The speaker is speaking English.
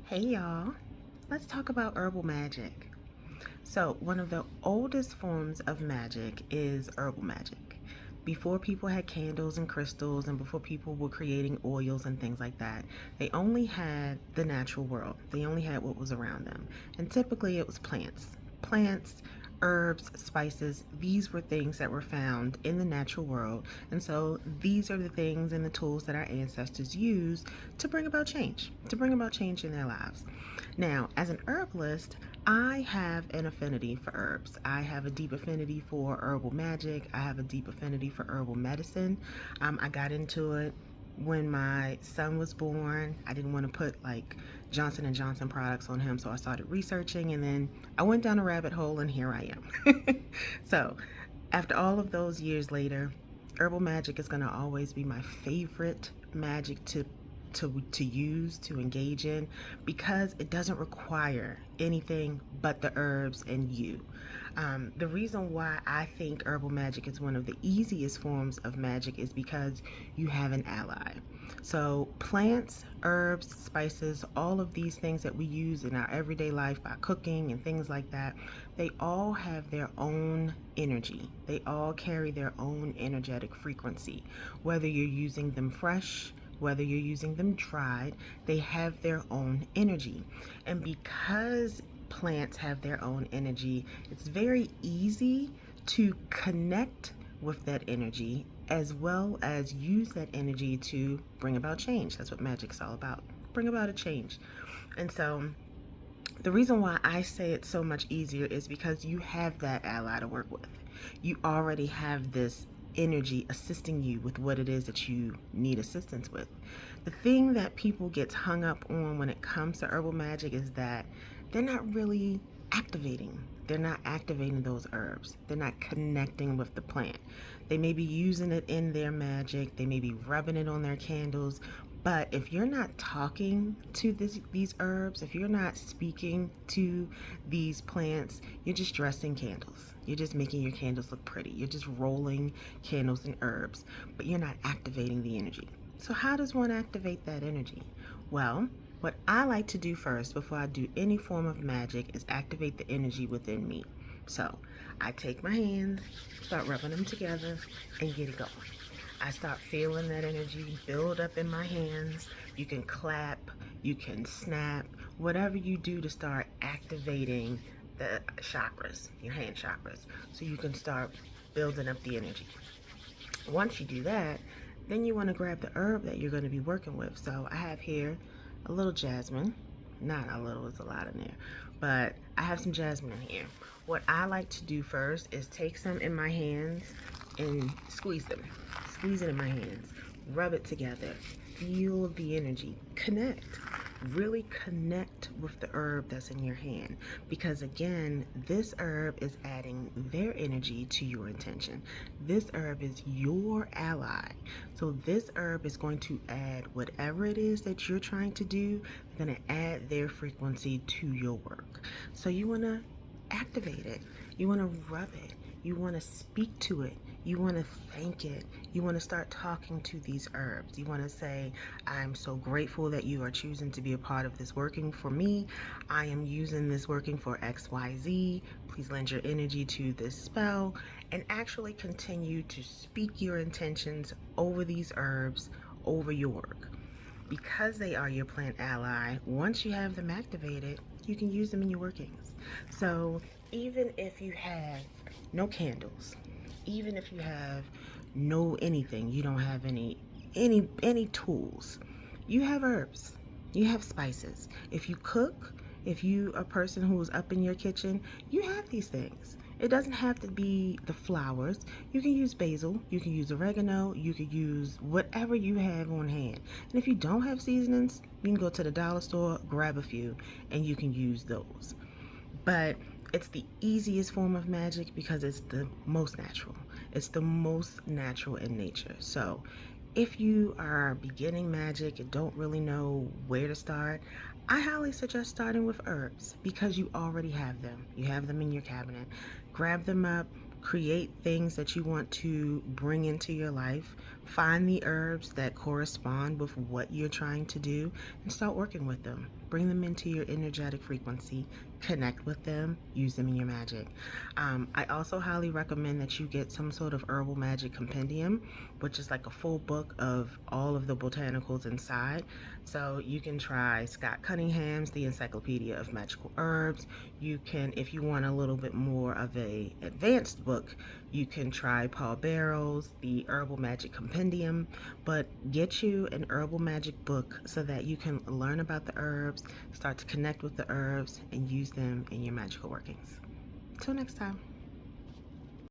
Hey y'all, let's talk about herbal magic. So, one of the oldest forms of magic is herbal magic. Before people had candles and crystals, and before people were creating oils and things like that, they only had the natural world. They only had what was around them. And typically it was plants. Plants, herbs, spices, these were things that were found in the natural world. And so these are the things and the tools that our ancestors used to bring about change, in their lives. Now, as an herbalist, I have an affinity for herbs. I have a deep affinity for herbal magic. I have a deep affinity for herbal medicine. I got into it when my son was born. I didn't want to put like Johnson and Johnson products on him, so I started researching, and then I went down a rabbit hole, and here I am. So, after all of those years later, herbal magic is going to always be my favorite magic to use, to engage in, because it doesn't require anything but the herbs and you. The reason why I think herbal magic is one of the easiest forms of magic is because you have an ally. So plants, herbs, spices, all of these things that we use in our everyday life by cooking and things like that, they all have their own energy. They all carry their own energetic frequency. Whether you're using them fresh, whether you're using them dried, they have their own energy. And because plants have their own energy, it's very easy to connect with that energy as well as use that energy to bring about change. That's what magic's all about. Bring about a change. And so the reason why I say it's so much easier is because you have that ally to work with. You already have this energy assisting you with what it is that you need assistance with. The thing that people get hung up on when it comes to herbal magic is that they're not really activating. They're not activating those herbs. They're not connecting with the plant. They may be using it in their magic. They may be rubbing it on their candles, but if you're not talking to these herbs, if you're not speaking to these plants, you're just dressing candles. You're just making your candles look pretty. You're just rolling candles and herbs, but you're not activating the energy. So how does one activate that energy? Well, what I like to do first before I do any form of magic is activate the energy within me. So I take my hands, start rubbing them together, and get it going. I start feeling that energy build up in my hands. You can clap, you can snap, whatever you do to start activating the chakras, your hand chakras, so you can start building up the energy. Once you do that, then you want to grab the herb that you're going to be working with. So I have here a little jasmine. Not a little, it's a lot in there. But I have some jasmine in here. What I like to do first is take some in my hands and squeeze them. Squeeze it in my hands. Rub it together. Feel the energy. Connect. Really connect with the herb that's in your hand, because again, this herb is adding their energy to your intention. This herb is your ally. So this herb is going to add whatever it is that you're trying to do. They're going to add their frequency to your work. So you want to activate it. You want to rub it. You want to speak to it. You want to thank it. You want to start talking to these herbs. You want to say, I'm so grateful that you are choosing to be a part of this working for me. I am using this working for XYZ. Please lend your energy to this spell, and actually continue to speak your intentions over these herbs, over your work. Because they are your plant ally, once you have them activated, you can use them in your workings. So even if you have no candles, even if you have no anything, you don't have any tools, you have herbs, you have spices. If you cook, if you are a person who's up in your kitchen, you have these things. It doesn't have to be the flowers. You can use basil, you can use oregano, you can use whatever you have on hand. And if you don't have seasonings, you can go to the dollar store, grab a few, and you can use those. But it's the easiest form of magic because it's the most natural. It's the most natural in nature. So if you are beginning magic and don't really know where to start, I highly suggest starting with herbs because you already have them. You have them in your cabinet. Grab them up, create things that you want to bring into your life Find the herbs that correspond with what you're trying to do and start working with them. Bring them into your energetic frequency, connect with them, use them in your magic. I also highly recommend that you get some sort of Herbal Magic compendium, which is like a full book of all of the botanicals inside. So you can try Scott Cunningham's The Encyclopedia of Magical Herbs. You can, if you want a little bit more of a advanced book, you can try Paul Barrow's The Herbal Magic Compendium. But get you an Herbal Magic book so that you can learn about the herbs, start to connect with the herbs, and use them in your magical workings. Till next time.